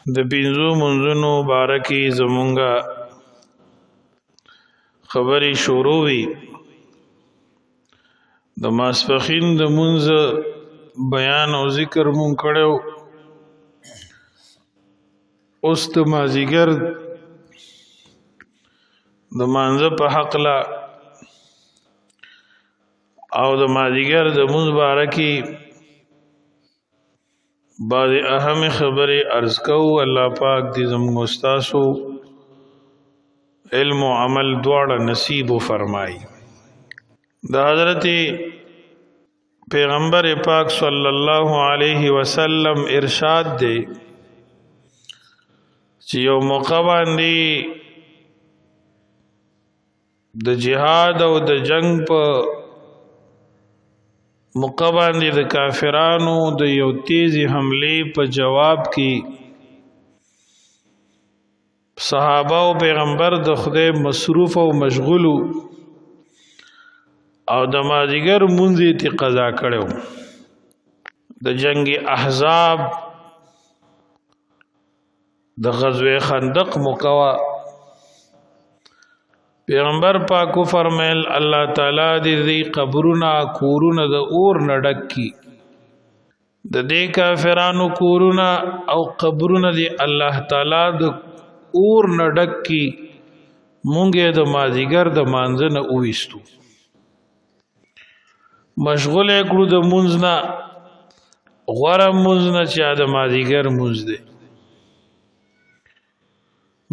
د پنځو منځونو بارکی زمونږه خبرې شروع وي. د ماسپښین د منځ بیان او ذکر مونږ کړو. اوس د مازدیګر د مانځه په حقله او د مازدیګر د منځ بارکی بعض اهم خبرې عرض کوو. الله پاک دې زموږ استاسو علم و عمل دواړه نصیب و فرمایي. د حضرت پیغمبر پاک صلی الله علیه وسلم ارشاد دی چې یو موقع باندې د جهاد او د جنگ په موقع باندې د کافرانو د یو تیزی حمله په جواب کې صحابه او پیغمبر د خدای مصروف او مشغول او د مازدیګر مونځ ته قضا کړو. د جنگ احزاب د غزوه خندق موقع پیغمبر پاکو فرمایل الله تعالی دې قبرونه کورونه د اور نډک کی. د دې کافرانو کورونه او قبرونه دې الله تعالی د اور نډک کی. مونږه د مازیګر د مانځه نه اوېستو مشغول کړو د مونځ نه غوړه مونځ نه چې د مازیګر مونځ دی.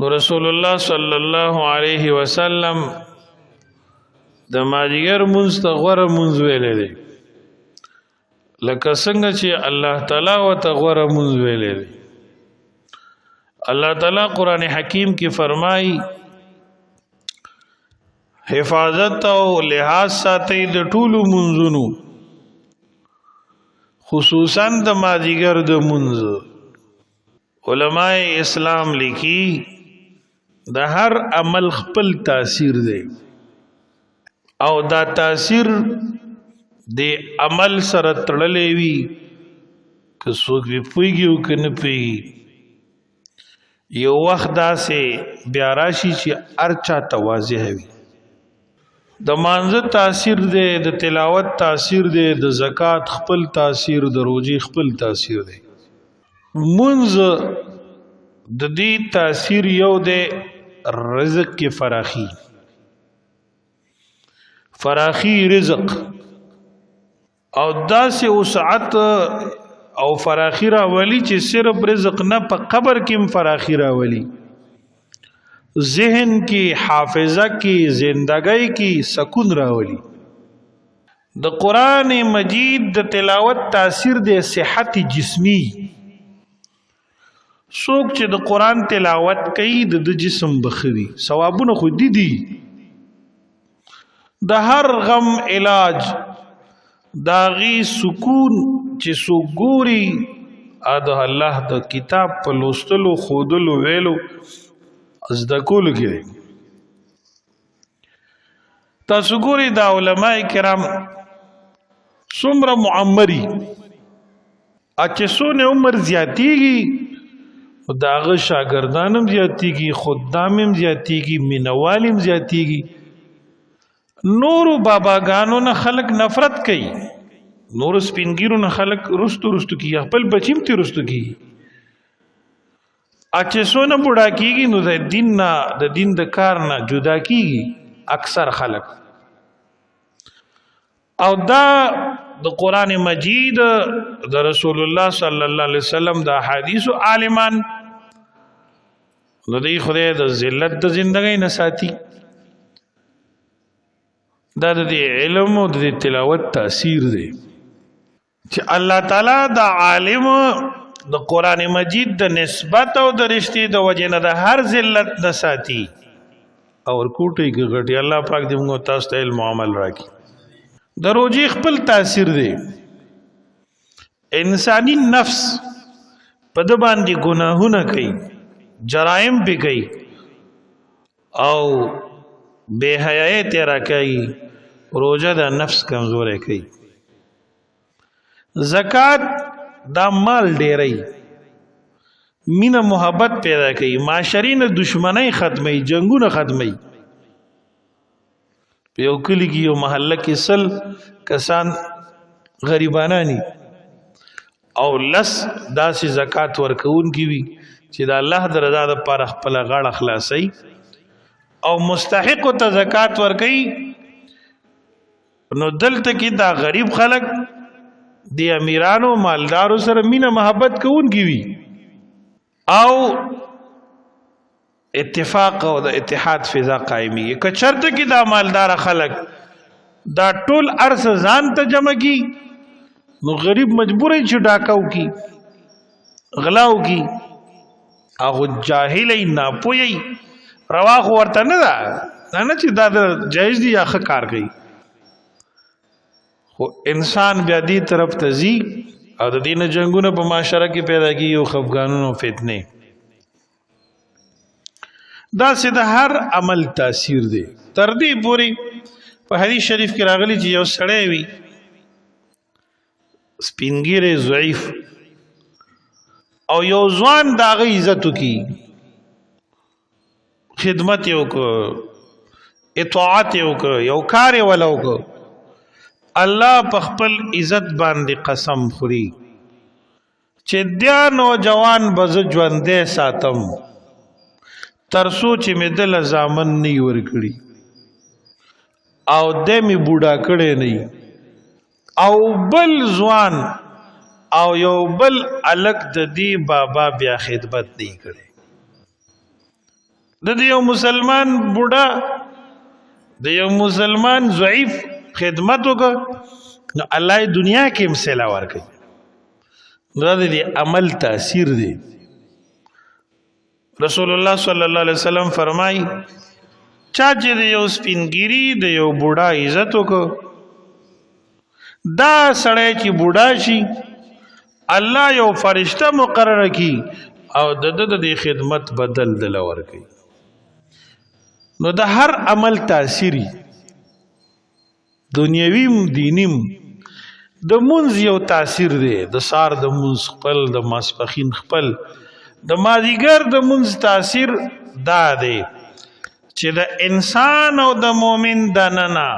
نو رسول الله صلی الله علیه وسلم د مازدیګر مونځ ته غوره مونځ ویلی دی لکه څنګه چې الله تعالی ورته غوره مونځ ویلی دی. الله تعالی قرآن حکیم کې فرمایي حفاظت او لحاظ ساتي د ټولو مونځونو خصوصا د مازدیګر د مونځ. علماء اسلام لیکي د هر عمل خپل تاثیر دی او دا تاثیر د عمل سره تړلې وي که څوک وی پويږي او که نه پويږي. یو وخت داسې بیا راشي چې ارچا توازیه وي. د مانځه تاثیر دی، د تلاوت تاثیر دی، د زکات خپل تاثیر، د روزي خپل تاثیر دی. منځ د دې تاثیر یو دی رزق کې فراخی رزق او داسې وسعت او فراخی راولي چې صرف رزق نه په قبر کې فراخی راولي، ذهن کې، حافظه کې، زندګۍ کې سکون راولي. د قرآن مجید د تلاوت تاثیر دی صحت جسمی. څوک چې د قرآن تلاوت کوي د جسم بخوي، ثوابونه خو دي. د هر غم علاج داغي سکون چې څوک ګوري د الله د کتاب په لوستلو خودلو ویلو زده کولو کې. تاسو ګوري دا علماء کرام څومره معمري چې څونه عمر زیاتیږي داغه شاګردانم زیاتیږي، خدامم زیاتیږي، مینوالم زیاتیږي. نورو باباګانو نه خلق نفرت کوي، نورو سپینګیرو نه خلق رستو کی، خپل بچیم تی رستو کی. اچې سونه بوډا کیږي نو د دین د کار نه جدا کیږي اکثر خلق. او دا د قرآن مجید د رسول الله صلی الله علیه وسلم د احادیث عالمان نو دی خدای د ذلت د زندګۍ نه ساتي. دا د علم او د تلاوت تاثیر دی چې الله تعالی د عالم د قرآن مجید د نسبت او د رشتې د وجه نه د هر ذلت نه ساتي او ورکوټي کې غټي. الله پاک دې موږ تاسو ته علم عمل راکړي. د روزي خپل تاثیر دی. انسانی نفس په د باندې ګناهونه کوي، جرائم به کوي او بے حیاي تیرا کوي، روزه د نفس کمزورې کوي. زکات دا مال ډیری مینه محبت پیدا کوي، معاشري نه دشمنی ختمي، جنگونه ختمي. په یو کلی کې یو محله کې 100 کسان غریبانانی او لس داسې زکات ورکوونکي وي چې د الله د رضا لپاره خپل غاړه خلاصي او مستحق ته زکات ورکوي. نو دلته کې دا غریب خلک د امیرانو مالدارو سره مینه محبت کوونکي وي او اتفاق او د اتحاد فضا قائمي. که چرته کې دا مالدار خلک دا ټول ارس ځان ته جمع کی نو غریب مجبور چې ډاکاو کی غلاو کی او جاهل نه پوي رواخ ورته نه دا نه چې دا جایز دی یا ښه کار کوي. خو انسان بیا دې طرف ته ځي او د دین جنگونه په معاشره کې پیدا کیږي او خفګانونه فتنه. دا سه د هر عمل تاثیر دی. تر دې پوری په حدیث شریف کې راغلی چې یو سړی وي سپینګیره ضعیف او یو ځوان د هغه عزت وکي، خدمت یې وکړه، اطاعت یې وکړه، یو کار یې ولا وکړه، الله په خپل عزت باندې قسم خوري چې دا نوجوان به زه ژوندی ساتم ترڅو چې مې دله زامن نه وي ورکړي او دی مې بوډا کړی نه او بل ځوان او یو بل الک د دې بابا بیا خدمت نه کړي. د یو مسلمان بوډا د یو مسلمان ضعیف خدمت وکړه نو الله دنیا کې مسله ورکړي. دا د عمل تاثیر دی. رسول الله صلی الله علیه وسلم فرمای چا چې د یو سپینګری د یو بوډا عزت وکړه دا سړی چې بوډا شي الله یو فرشته مقرره کی او د خدمت بدل دل ورکړي. نو د هر عمل تاثیری دنیویم دینیم د منځ یو تاثیر دی. د سار د منځ خپل، د ماسپخین خپل، د مازیګر د منځ تاثیر دا دی چې د انسان او د مؤمن د ننا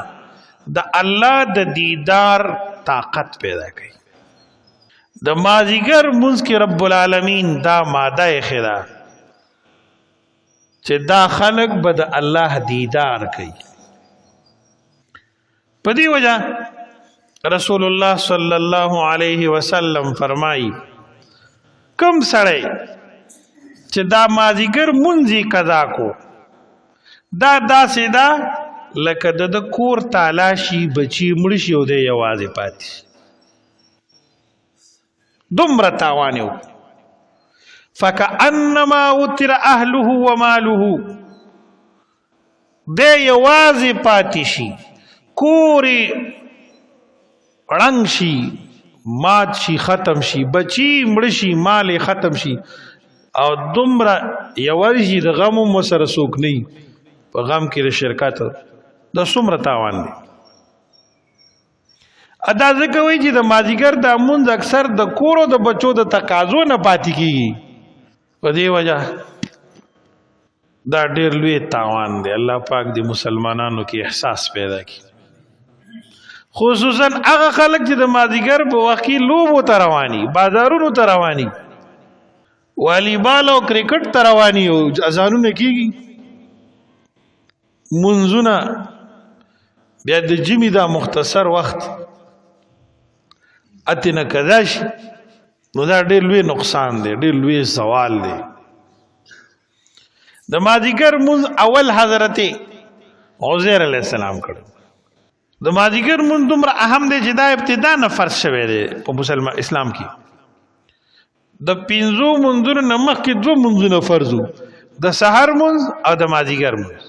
د الله د دیدار طاقت پیدا کوي. د مازیګر منځ کې رب العالمین دا ماده خدا چې دا خلق به د الله دیدار کوي. په دې وجه رسول الله صلی الله علیه وسلم فرمایي کم سړی چې دا مازیګر منځي قضا کو دا داسې دا لکه د کور تالاشي بچی مړ شي او د یوازې پاتې دومره تاوان یو فکأنما وتر اهله وماله د یوازې پاتې شي کوری رنگ شي مات شي ختم شي بچی مړ شي مال ختم شي او دومره یوازې د غم مسره سوک نه په غم کې د شرکت د څومره تاوان دی. ادا ځکه وایي چې د مازیګر د مونځ اکثر د کور او د بچو د تقاضو نه پاتې کیږي. په دې وجه دا ډېر لوی تاوان دی. الله پاک د مسلمانانو کې احساس پیدا کړي، خصوصا هغه خلک چې د مازیګر په وخت کې لوبو ته رواني، بازارونو ته رواني، والیبال او کرکټ ته رواني او اذانونه کیږي، منځونه بیا د جمی دا مختصر وخت اتنه کذا شي نو دا ډېر لوی نقصان دی، ډېر لوی سوال دی. د مازیګر منځ اول حضرت عزیر علیه السلام کړو. د مازیګر منځ دومره اهم دی چې دا ابتدا نه فرض شوی دی په مسلمان اسلام کې. د پنځو منځونو نه مخکې دوه منځونه فرض وو، د سحر منځ او د مازیګر منځ.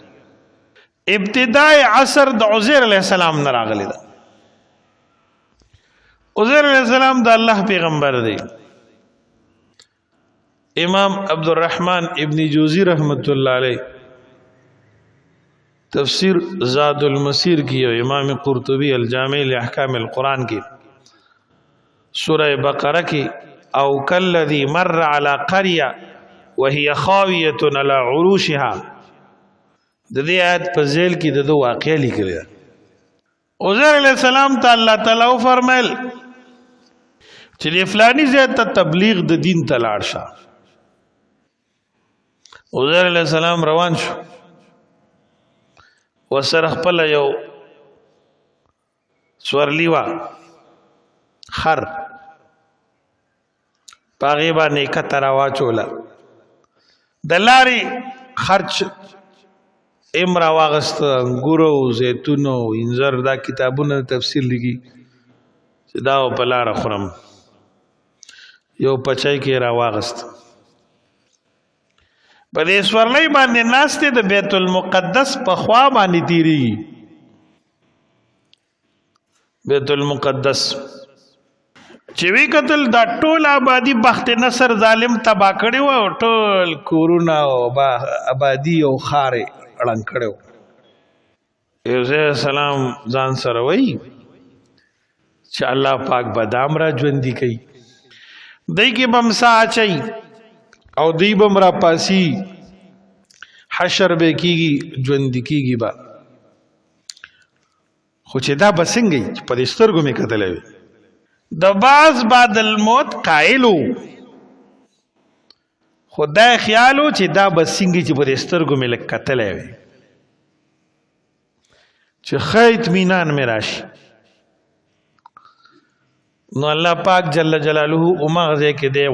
ابتدای عصر د عزیر علیه السلام نه راغلی ده. عزیر علیه السلام د الله پیغمبر دی. امام عبدالرحمن ابن جوزی رحمت الله علیه تفسیر زاد المسیر کی او امام قرطبی الجامع لاحکام القرآن کی سورہ بقرہ کی او کالذی مر علی قریہ وهي خاویة على عروشها د دې آیت په ذیل کې د واقعه لیکل عزیر علیہ السلام ته الله تعالی فرمایل چې د فلانی ځای ته تبلیغ د دین ته لاړ شه. عزیر علیہ السلام روان شو وسره خپل یو سورلی وا خر پاغي باندې کتر واچولا د لاري خرچ امرا واغست ګورو زيتونو انځر دا کتابونه تفسیر لګي چې دا په لار خورم یو پچای کې را واغست په دې سورلی باندې ناشته د بیت المقدس په خوا باندې تیری بیت المقدس چې وی قتل دا ټول آبادی بخت نصر ظالم تبا کړي و ټول کورونا او آبادی او خارې اړنګ کړو. یوسف سلام ځان سره وای چې الله پاک بادام را ژوندۍ کوي دای کې بمسا اچي او دی بم را پاسی حشر به کیږي ژوندۍ کیږي با خو چې دا بسنګي په دې سترګو مې کتلې د باز بعد الموت قائلو خدای خیالو چې دا بسنګي چې په دې سترګو مې کتلې چې خیت مینان مې راشي نو الله پاک جل جلاله اومغه کې دی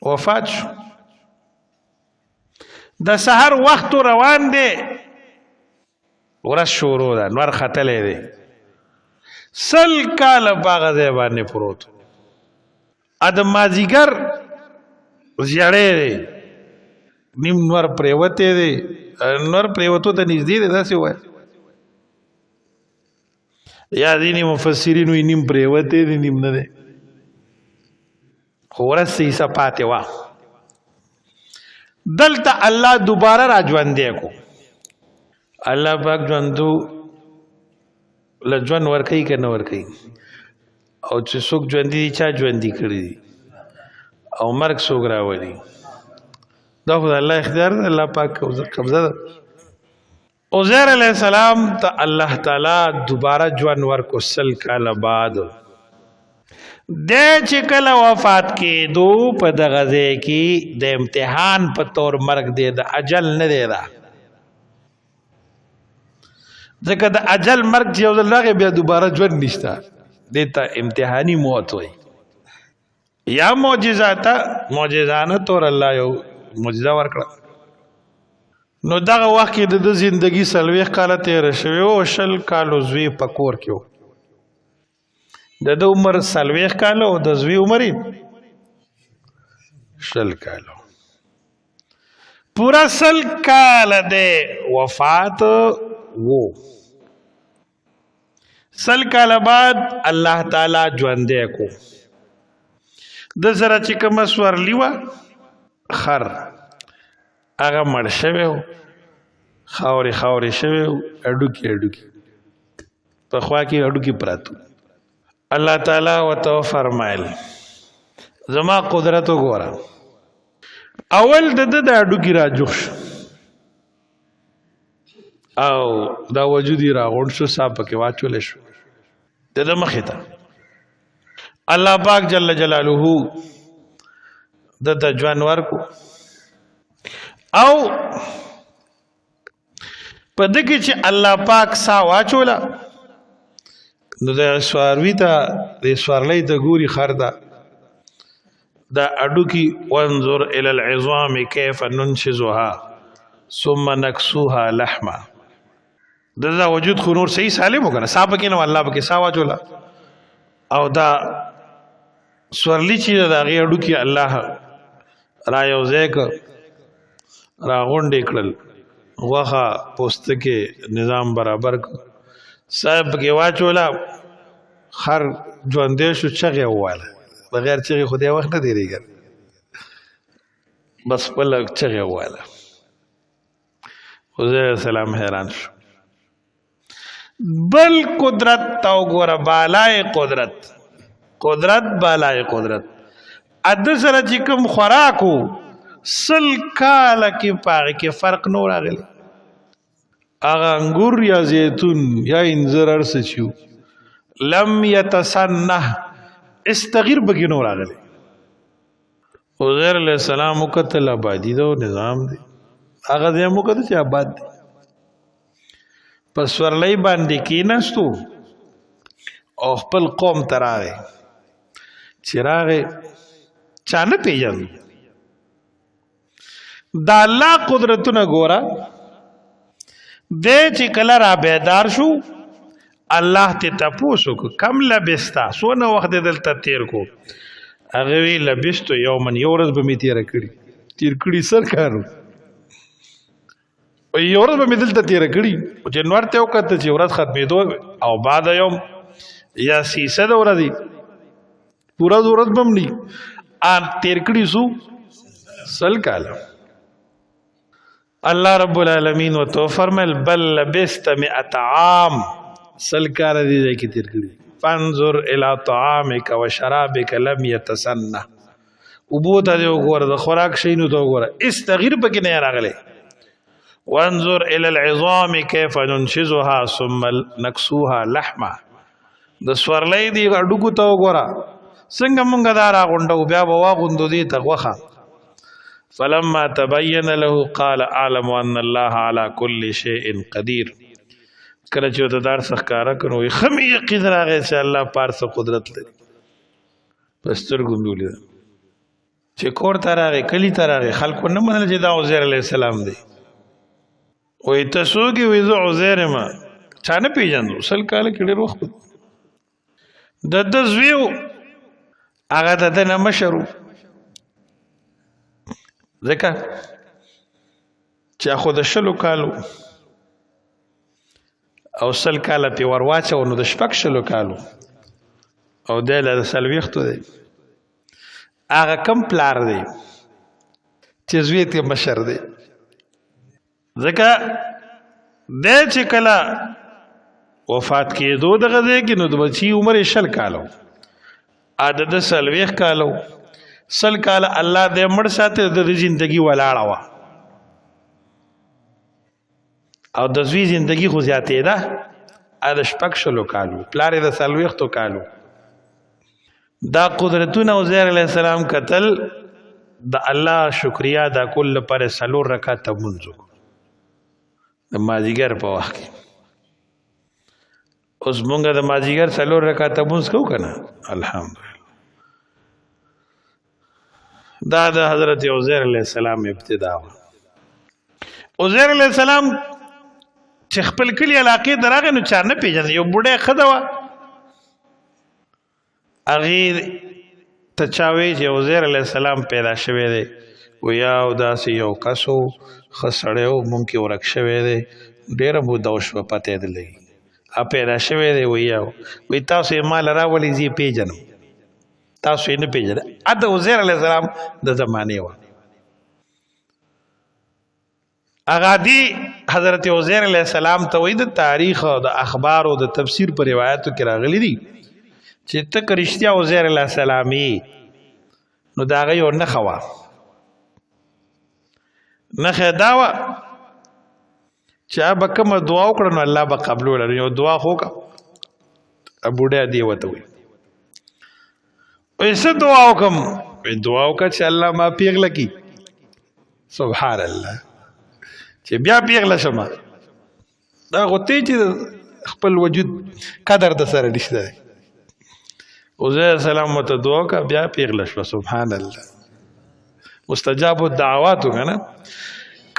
وفات شو د سحر وخت روان دی ورځ شروع ده نور ختلې دی سل کال باغ ځای باندې پروت ادم مازیګر زیړې دی نیم نور پریوته دی نور پریوتو ته نږدې دی داسې وای یا دیني مفسرین وی نیم پریوته دی نیم نه دی خو ورځ سې پاتې وا دلته الله دوباره را ژوندې کو الله پاک ژوندو لژوند ورکي کنه ورکي او چې څوک ژوندې چا ژوندې کړی او مرګ څوک راوړي دا خو الله اختیار دی الله پاک قبضه ده. عزیر علیہ السلام ته الله تعالی دوباره ژوند ورکو سل کاله بعد د چې کله وفات کېدو په دغه ځای کې د امتحان په تور مرګ دی د اجل نه دی دا ځکه د اجل مرګ چې یو ځل راغی بیا دوباره ژوند نشته دې ته امتحاني موت وایي یا معجزانه طور الله یو معجزه ورکړه نو دغه وخت کې د زندگی 40 کاله تیر شوی او 20 کالو زوی په کور کې د عمر 40 کالو او د زوی عمر 20 کالو پورا 100 کال د وفات وو 100 کال بعد الله تعالی ژوندې کو د سره چې کوم سورلی وا خر هغه مړ شوی خاورې شوی اډوکی په خوا کې اډوکی پراتو الله تعالی وتو فرمایل زما قدرت وګوره اول د اډوکی را جوخ او دا وجودی را غون شو صاحب کې واچول شو د مخې ته الله پاک جل جلاله د ژوند ورکو او په دغه چې الله پاک سا واچولا نو د سواروي ته د سوارلې ته ګوري خردا دا اډو کی وانظر الى العظام كيف ننشزها ثم نكسوها لحما دا وجود خو نور صحیح سالم وکنه صاحب کې نو الله پاک سا واچولا او دا سورلی چې دا غي اډو کی الله را یو ځک را غونډې کړل وخه پوسټ کې نظام برابر صاحب کې واچولا خر ژوندې شو چغه واله بغیر چغه خدای وخت نه دیریږي بس بل چغه واله حضرت سلام حیران شو بل قدرت تو ګور بالای قدرت بالای قدرت اده سره چې کوم خوراکو سل کاله کې پاغه کې فرق نو راغلی اغه انګور یا زیتون یا انځر ارس چیو لم يتسنه استغیر بګی نو راغلی عزیر علیہ السلام وکتل آبادی دا نظام دی اغه دې مو کده چې آباد دی پس ورلای باندې کیناستو او خپل قوم تراغه چراغه چانه پیژن دا الله قدرتونه ګورا دې چې کله را بیدار شو الله ته تاسو کو کم لبستا سونه وخت دلته تیر کو هغه وی لبستو یومن یو ورځ به می تیر کړی سرکارو او یو ورځ به می دلته تیر کړی او جنوار ته وکړه چې ورځ ختمېدو او بعد یوم یا سیسه د ورځې پورا ورځ بم نی ان تیر کړی سو سل کاله الله رب العالمین و تو فرمل بل لبست 100 عام سل کاله دې کې تیر کړی فانظر الى طعامك وشرابك لم يتسنى وبو ته وګوره د خوراک شي نو ته وګوره استغیر پکې نه راغله وانظر الى العظام كيف ننشزها ثم نكسوها لحما د سورلې دی اډوګو ته وګوره څنګه مونږه دارا غونډو بیا به واغوندو دي ته وخه فلما تبين له قال اعلم ان الله على كل شيء قدير کله چې ته دار څخکارا کړو خمي یقین راغی چې الله پارس قدرت لري پستر ګوندولې چې کور تراغه کلی تراغه خلکو نه منل چې دا عزیر علی السلام دی وې تاسو کې وې زه عزیر ما چانه پیژندو سل کاله کې ډېر وخت د زویو هغه د نه مشرو ځکه چې خو د شلو کالو او سل کاله په ورواچو نو د شپږ شلو کالو او د له سلويختو دی هغه کم پلار دی چې زوی ته مشر دی ځکه د چې کله وفات کېدو دغه دی کې نو د بچی عمر شل کالو عدد سلويخ کالو سل کال الله دې مړ ساته د ژوندۍ ولاړه وا او د زوی ژوندۍ خو زیاتې ده ا د شپږ شلو کالو پلار د سلويختو کالو دا قدرتونه عزیر علیہ السلام قتل د الله شکریا دا کل پر سلور رکعت منځو د مازیګر په وخت کې اوس مونږه د مازیګر سلور رکعت منځ کو کنه الحمدلله دا د حضرت عزیر علیہ السلام ابتدا عزیر علیہ السلام چې خپل کلی علاقې دراغه نو چار نه پیژني یو بوډه خدوا اغه تچاوي چې عزیر علیہ السلام پیدا شوه دی و یا داسې یو کسو خسړیو مونږ ورک شوه دی ډیر مو دوش په پته دی ا پیدا شوه دی و یا وی تاسو مال راولې زی پیژنم تاسو یې نه پیژنئ د عزیر علیہ السلام د زمانه و هغه دی حضرت عزیر علیہ السلام ته وې د تاریخ او د اخبار او د تفسیر پر روایتو کې راغلي دي چې ته کرشتیا عزیر علیہ السلام نو دا غي نه خوا نه خداوا چې به کوم دعا وکړو نو الله به قبول ولري یو دعا خوکا ابو ډا دی وته وي ایسا دعا وکم دعا وکړه چې الله ما پیغله کی سبحان الله چې بیا پیغله شمه دا غوته چې خپل وجود قدر د سره نشته عزیر السلام ته دعا وکړه بیا پیغله شو سبحان الله مستجاب الدعوات کنه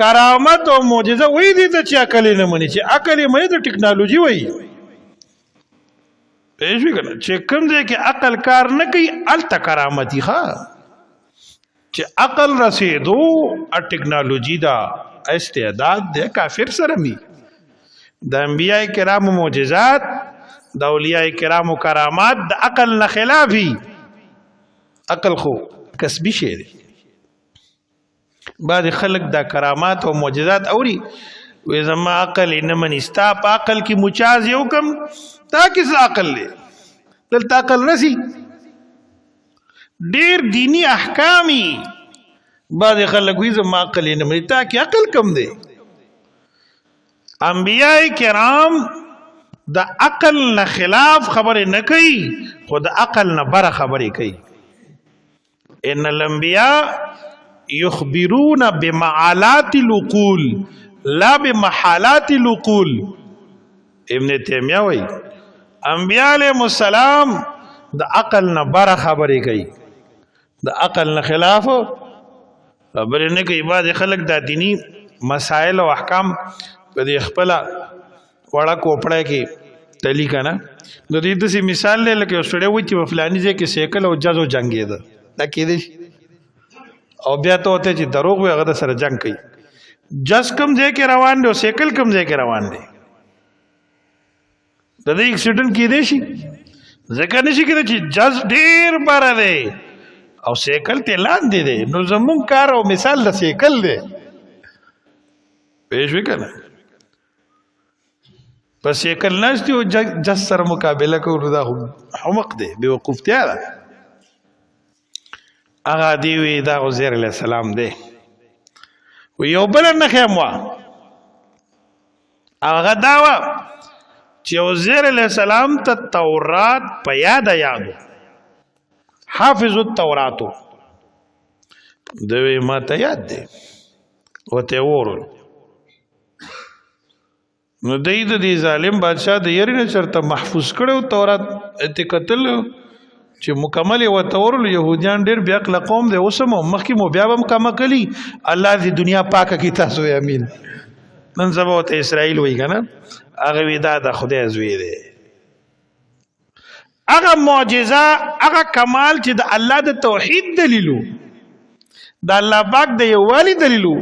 کرامت او معجزه وې دي چې عقل نه مني چې عقل یې مني د ټکنالوژي وایي پېښوي کنه چې کوم ځای کې عقل کار نه کوي الته کرامتي ښه چې عقل رسیدو ا ټکنالوژي دا استعداد د کافر سره می د انبیاء کرام معجزات د اولیاء کرام کرامات د عقل نه خلافي عقل خو کسبي شی دی بعد خلق دا کرامات او معجزات اوري وې زما عقل نه منستا په عقل کې مچاز یو کم تا کس عقل لے دلتا عقل نسی ډیر دینی احکامی بعض خلک وی زما عقل نه مې تا کې عقل کم دی انبیاء کرام د عقل نه خلاف خبره نه کوي خو د عقل نه بره خبره کوي ان الانبیاء یخبرون بمعالات العقول لا بمحالات العقول ابن تیمیہ وی انبیاء علیہ السلام د عقل نه بره خبره کوي د عقل نه خلاف خبره نه کوي بعض خلک د دینی مسائل او احکام په دې خپل وړه کوپړه کې تلی کنه نو دې د مثال لکه سړی و چې په فلاني ځای کې سیکل او جزو جنگي ده دا کېدې او بیا ته وته چې دروغ وي هغه سره جنگ کوي جس کم ځای کې روان دی او سیکل کم ځای کې روان دی د دې اکسیډنټ کېدې شي ځکه نشي کېدای چې جز ډیر بار دی او سیکل ته لاندې دی نو زمون کار او مثال د سیکل دی پېښ وکړه پس سیکل نشته او جس سره مقابله کوو دا حمق دی بیوقوفتیا ده هغه دی وی دا عزیر علیہ السلام دی و یو بل نه خیموا هغه داوا چې عزیر علیہ السلام ته تورات په یادو حافظ التورات دوی ما ته یاد دی وته ورول نو د دې ظالم بادشاہ د یری نه چرته محفوظ کړو تورات ته قتل چې مکمل و تورل يهوديان ډېر بیا عقل قوم دی اوسم مخکې مو بیا هم کما کلی الله دې دنیا پاکه کی تاسو امين نن سبا ته اسرائیل وای کنه هغه ودا د خدای زوی دی هغه معجزه هغه کمال چې د الله د توحید دلیلو د الله پاک د یووالي دلیلو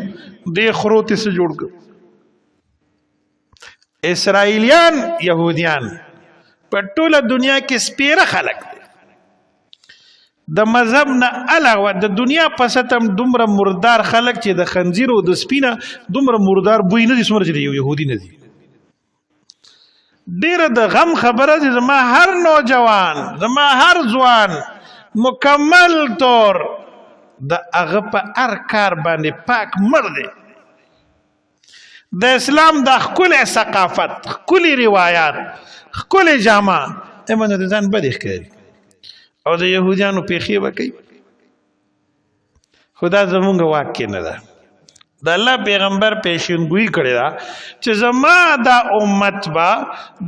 د خروت سره جوړ کړ اسرائیلیان يهوديان په ټوله دنیا کې سپیره خلک د مذهب نه علاوه د دنیا په ستم دومره مردار خلک چې د خنزیر او د سپینه دومره مردار بوی نه دي سمره چې يهودي نه دي ډیره د غم خبره چې زما هر نوجوان زما هر ځوان مکمل طور د هغه په هر کار باندې پاک مړ دی د اسلام د خپل ثقافت خپل روایت خپل جامه امنه د ځان بد ښکاري او د يهودانو پیخي وکي خدا زمونږ واقع نه ده د الله پیغمبر پیشنګوئی کړی دا چې زما دا امت با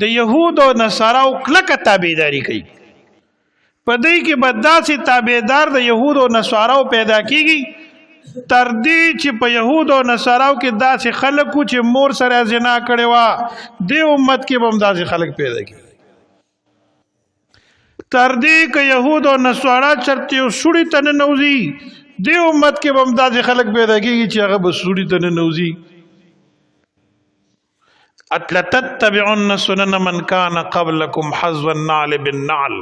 د يهود او نصاراو کلکه تابعداري کوي په دې کې بداسي تابعدار د يهود او نصاراو پیدا کیږي تر دې چې په يهود او نصاراو کې داسې خلکو چې مور سره زنا کړي وا د امت کې هم داسې خلک پیدا کیږي تر دې کې يهود او نصارا چرته یو سړی تن نوزي د امت کې هم داسې خلک پیدا کیږي چې هغه به سړی تن نوزي اتلتتبعن سنن من كان قبلكم حذو النعل بالنعل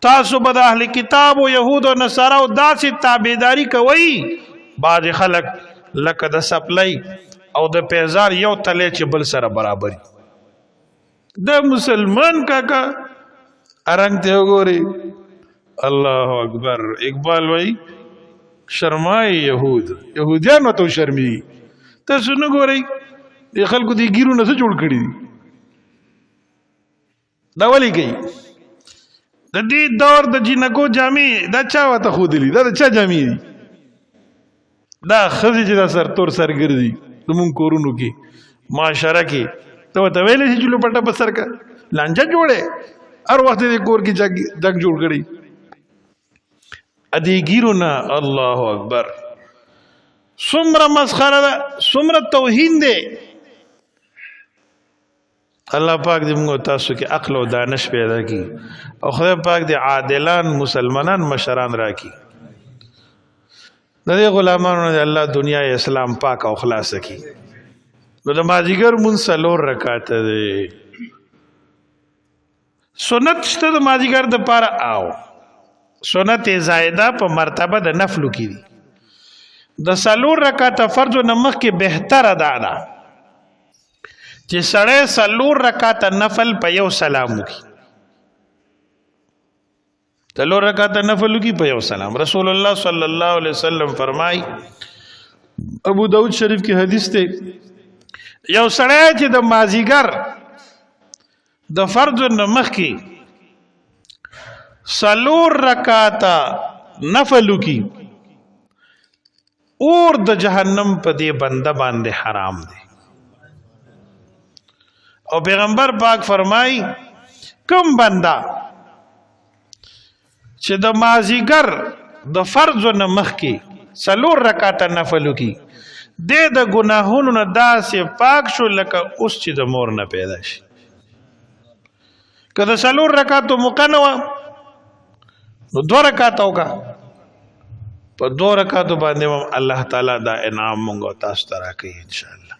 تاسو به د اهل کتاب او يهود او نصارا او داسې تابعداري کوي بعض خلک لکه د سپلای او د پیزار یو تله چې بل سره برابر د مسلمان کاکا ارنګ ته وګوري الله اکبر اقبال وای شرمای يهوديان ته شرمي تاسو نه ګورئ د خلکو دی ګیرو نه جوړ کړی دا ولي کوي د دې دور د جنکو جامې دا چا وته خودلی دا چا جامې دي دا خزي چې دا سر تور سر ګرځي زمون کورونو کې معاشره کې ته ویلې چې چلو پټه په سر کا لانجه جوړه هر وخت دې کور کې جگ جوړ کړی ادي ګیرو نه الله اکبر سمره مسخره ده سمره توهین ده الله پاک دې موږ تاسو کې عقل او دانش پیدا کړي او خدای پاک دې عادلان مسلمانان مشران راکړي د دې غلامانو نه الله دنیا اسلام پاک او خلاص کړي نو د ماجیګر مون سلور رکعات ده سنت شته د ماجیګر د پاره آو سنت زائده په مرتبه د نفل کې دي د سلور رکعات فرض نمخ کې بهتر ادا ده چې سړی سلور رکعات نفل په یو سلام وکړي تلو رکعت نفل کی په یو سلام. رسول الله صلی الله علیه وسلم فرمای ابو داود شریف کی حدیث ته یو سړی چې د مازیګر د فرض نمخ کی سلور رکعاتا نفل کی اور د جهنم په دې بنده باندې حرام دی. او پیغمبر پاک فرمای کم بنده چې د مازیګر د فرض نمخ کی سلور رکعاتا نفل کی د ګناهونو نه داسې پاک شو لکه اوس چې د مور نه پیدا شي. که د سلور رکعاتو مقنوه نو 2 رکعات وکا په 2 رکعاتو باندې هم الله تعالی دا انعام مونږ تاسو ته راکړي ان شاء الله.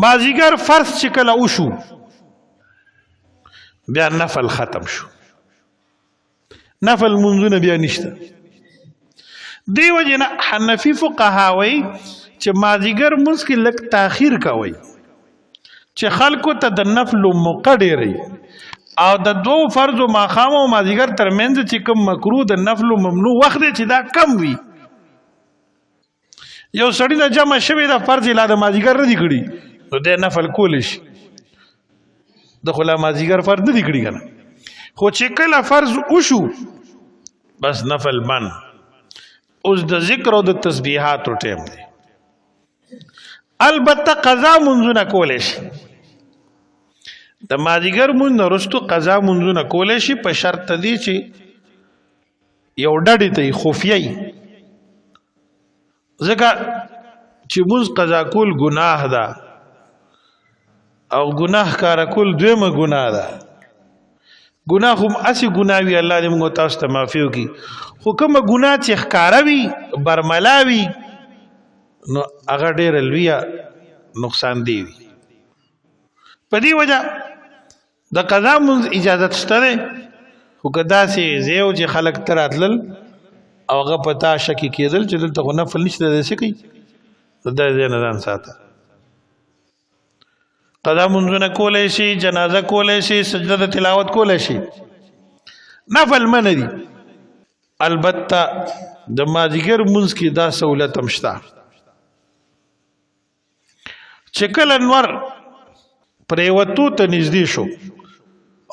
مازیګر فرض چې کله وشو بیا نفل ختم شو، نفل منځونه بیا نشته. دی وجه نه حنفي فقها وایي چې مازیګر منځ کې لږ تاخیر کوي چې خلکو ته د نفل موقع ډېرې او د 2 فرض او ماښام او مازیګر ترمنځ چې کوم مکروه د نفل او ممنوع وخت دی چې دا کم وي. یو سړی نه جمع شوی د فرض لا د مازیګر نه دی کړي نو د نفل کولی شي، د خو لا مازیګر فرض نه دی کړي که نه، خو چې کله فرض وشو بس نفل بند. اوس د ذکر او د تسبیحاتو ټیم دی. البته قضا منځونه کولی شي، د مازیګر مونځ نه وروستو قضا منځونه کولی شي په شرط دی چې یو ډډې ته یې خفیه یي، ځکه چې مونځ قضا کول ګناه ده او ګناه ښکاره کول دویمه ګناه ده. ګناه خو هسې ګناه وي، الله دې موږ تاسو ته معافي وکړي، خو کومه ګناه چې ښکاره وي برملا وي نو هغه ډېره لویه نقصان دی وي. په دې وجه د قضا مونځ اجازت شته دی، خو که داسې ځای و چې خلک ته راتلل او هغه په تا شکې کېدل چې دلته خو نفل نشته دی څه کوي، د دې ځای نه ځان ساته. قضا مونځونه کولی شي، جنازه کولی شي، سجده د تلاوت کولی شي، نفل منه دي. البته د مازیګر مونځ کې دا سهولت هم شته چې کله نور پریوتو ته نږدې شو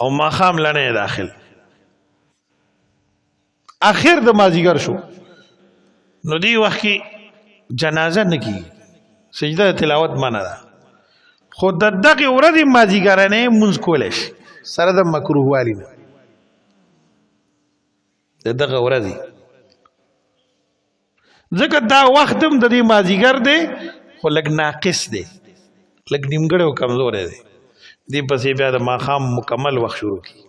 او ماښام لا نه داخل، اخر د مازیګر شو، نو دی وخت کې جنازه نه کېږي، سجده د تلاوت منه ده، خو د دغې ورځې مازیګرنی مونځ کولی شي سره د مکروه والي نه. د دغه ورځې ځکه دا وخت هم د دې مازیګر دی خو لږ ناقص دی، لږ نیمګړی او کمزوری دی، دې پسې بیا د ماښام مکمل وخت شروع کړي.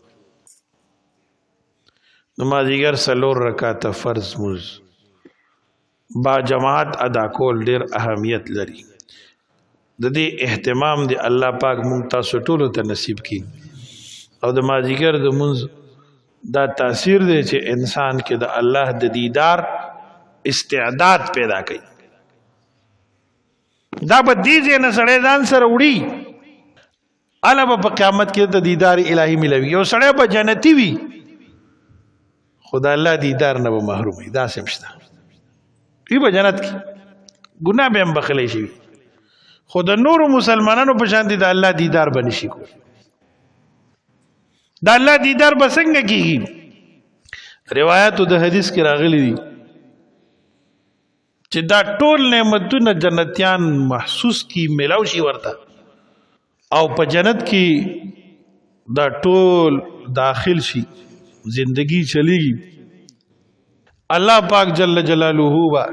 د مازیګر 4 رکعاته فرض مونځ با جماعت ادا کول ډېر اهمیت لري. د دې اهتمام دی الله پاک مونږ تاسو ټولو ته نصیب کړي. او د مازیګر د مونځ دا تاثیر دی چې انسان کې د الله د دیدار استعداد پیدا کوي. دا به دې ځای نه سړی ځان سره وړي، هله به په قیامت کې د دیدار الهي ملوي. یو سړی به جنتي وي خو د الله دیدار نه به محروم وي، داسې هم شته، وي به جنت کې، ګناه به هم بخلی شي، خو د نورو مسلمانانو په شان د الله دیدار به نشي کولی. د الله دیدار به څنګه کېږي؟ روایاتو د حدیث کې راغلی دي چې دا ټول نعمتونه جنتیان محسوس کی ملاو شي ورته، او په جنت کې دا ټول داخل شي، زندگی چلیږي. الله پاک جل جلاله با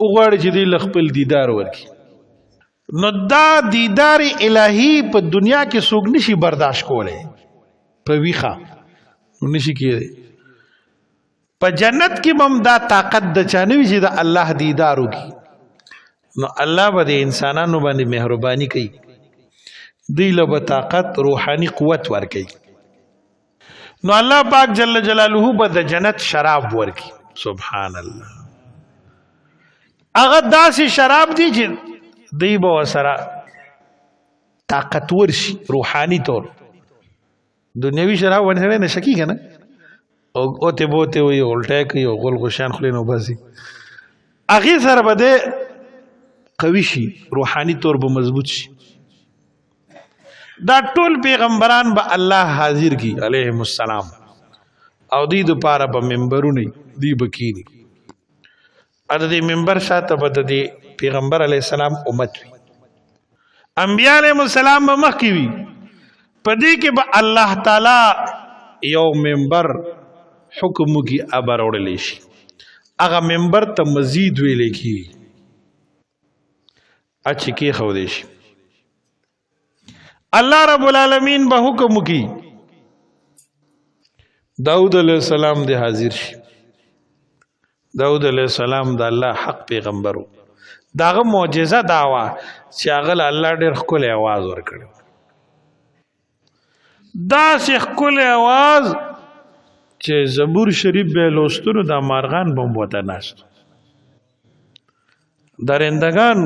وغواړي چې دی خپل دیدار ورکړي، نو دا دیدار الهی په دنیا کې څوک نشي برداشت کولی، په ویښه نشي کېدی. په جنت کې هم دا طاقت د چا نه وي چې د الله دیدار وکړي، نو الله به د انسانانو باندې مهرباني کوي، دوی له به طاقت روحاني قوت ورکوي. نو الله پاک جل جلاله به د جنت شراب ورکړي. سبحان الله، هغه داسې شراب دی چې دوی به ورسره طاقتور شي روحاني طور. دنیوي شراب باندې سړی نشه کېږي نه او اوتې بوتې وي الټی کوي او غول غوشیان خولې نه وباسي هغې سره به دی قوي شي روحاني طور به مضبوط شي دا ټول پیغمبران به الله حاضر کی علیهم السلام او دوی دپاره به منبرونه دوی به کیني او د دې منبر شاته به د دې پیغمبر علیه السلام امت وي انبیا علیهم السلام به مخکې وي په دې کې به الله تعالی یو منبر حکم وکړي هغه راوړلی شي هغه منبر ته مزید ویلی کېږي چې کېښودی شي الله رب العالمین به حکم وکړي داود علیه السلام دې حاضر شي داود علیه السلام د الله حق پیغمبر و د هغه معجزه دا وه چې هغه له الله ډېر ښکلی اواز ورکړی داسې ښکلی اواز چې زبور شریف به یې لوستو نو دا مارغان به هم ورته ناست درندگان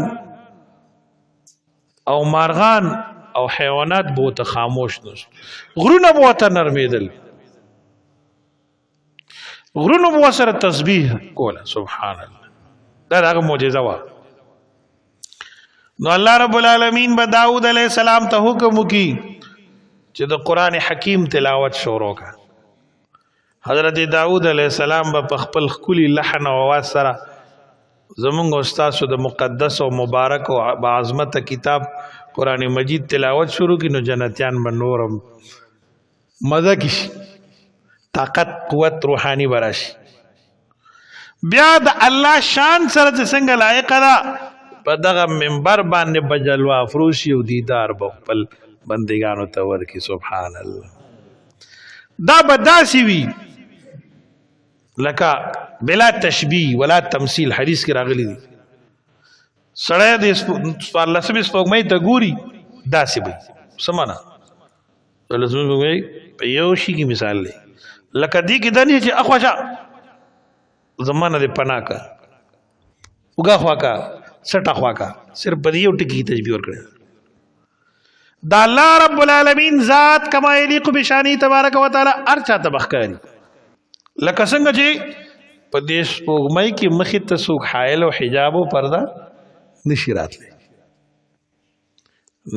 او مارغان او حیوانات به ورته خاموش نست غرونه به ورته نرمېدل غرونو به ورسره تسبیح کوله سبحان الله دا د هغه معجزه وه نو الله رب العالمین به داود علیه السلام ته حکم وکړي چې د قرآن حکیم تلاوت شروع کړه حضرت داود علیه السلام به په خپل ښکلي لحن او اواز سره زمونږ استاسو د مقدس او مبارک او باعظمته کتاب قرآن مجید تلاوت شروع کړي نو جنتیان به نورم مزه کې شي طاقت قوت روحانی براشي بیا د الله شان سره چې څنګه لایقه ده په دغه منبر باندې به جلوه افروشي او دیدار به خپل بندگانو ته ورکړي سبحان الله دا به داسې وي لکه بلا تشبیه ولا تمثیل حدیث کې راغلی دي سړی د څوارلسمې سپوږمۍ ته ګوري داسې به څه معنا څوارلسمې سپوږمۍ په یو شي کې مثال دی لکه دې کې دا نه چې اخواشه زمانه دې پناه کا وګه خوا کا سټه خوا کا صرف په یو ټکي تشبیه ورکړي دا الله رب العالمین ذات کما یلیق بشانی تبارک وتعالى هر چاته بخکاری لکه څنګه چې په دې سپوږمۍ کې مخې ته څوک حایل او حجاب او پرده نشي راتلی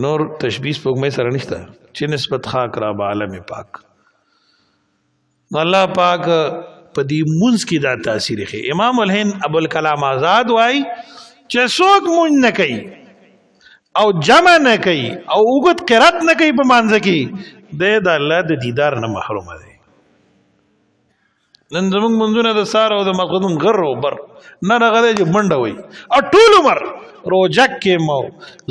نور تشبیه سپوږمۍ سره نشته چې نسبت خاک را به عالم پاک الله پاک په دې مونځ کې دا تاثیر ښه امام الهند ابوالکلام آزاد وای چې څوک مونځ نه کوي او جمع نه کوي او اوږد قرات نه کوي په مانځ کې د الله د دیدار نه محروم دی نن زموږ منځونه د سار او د مقدم غر او بر نه راغلی چې منډه وي او ټول عمر روجک کې مو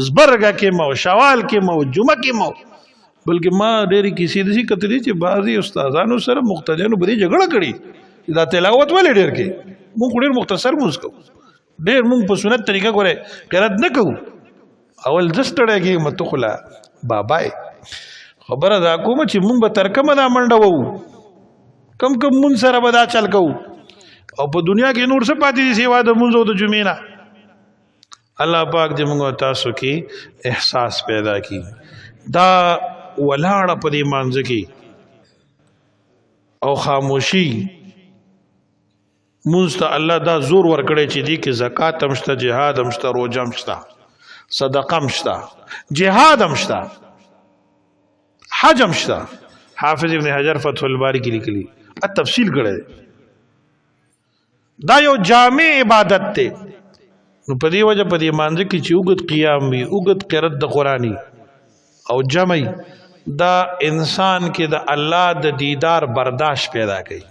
زبرګه کې مو شوال کې مو جمعه کې مو بلکې ما ډېرې کیسې داسې کتلې چې بعضې استادانو سره مقتدیانو به دې جګړه کړې دا تلاوت ولې ډېر کوي موږ ډېر مختصر مونځ کوو ډېر موږ په سنت طریقه ګورې قرات نه کوو اول زه ستړی کېږم ته خو لا بابای خبره دا کومه چې موږ به تر کومه دا منډه وو کم مونځ سره به دا چل کوو او په دنیا کې نور څه پاتې دي سوا د مونځ او د جمعې نه الله پاک دې موږ تاسو کې احساس پیدا کړي دا ولاړه په دې مانځ کې او خاموشي مونځ ته الله دا زور ورکړی چې دې کې زکات هم شته جهاد هم شته روژه هم شته صدقه هم شته جهاد هم شته حج هم شته حافظ ابن حجر فتح الباری کې لیکلي تفصیل کړی دا یو جامع عبادت دی نو په دې وجه په دې مانځ کې چې اوږد قیام وي اوږد قرات د قرآني او جمعي دا انسان کې د الله د دیدار برداشت پیدا کوي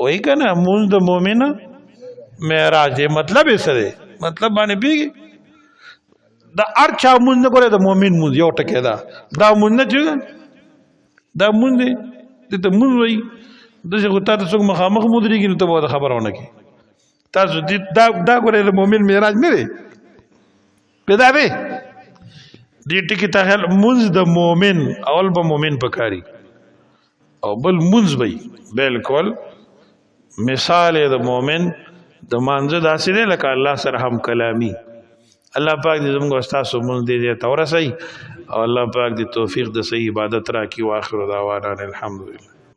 وای کنه مونږ د مؤمن معراج دی مطلب یې څه دی مطلب باندې پیږي دا ارچا مونږ نه کوله د مؤمن مونږ یو ټکی دا مونږ نه چې دا مونږ دی ته مونږ وای دغه غوته ته څوک مخامخ مودريږي نو ته به خبرونه کوي تاسو دا ګوره د مؤمن معراج نه دی پیدا دی دې ټکی ته مونږ د مؤمن اول به مؤمن پکاري او بل مونږ وای بالکل مثال د مؤمن د مانزه داسې دی لکه الله سره هم کلامي الله پاک دې زموږ استاد مونږ دې ته ورسوي او الله پاک دې توفیق د صحیح عبادت راکړي. واخر دعوانا الحمدلله.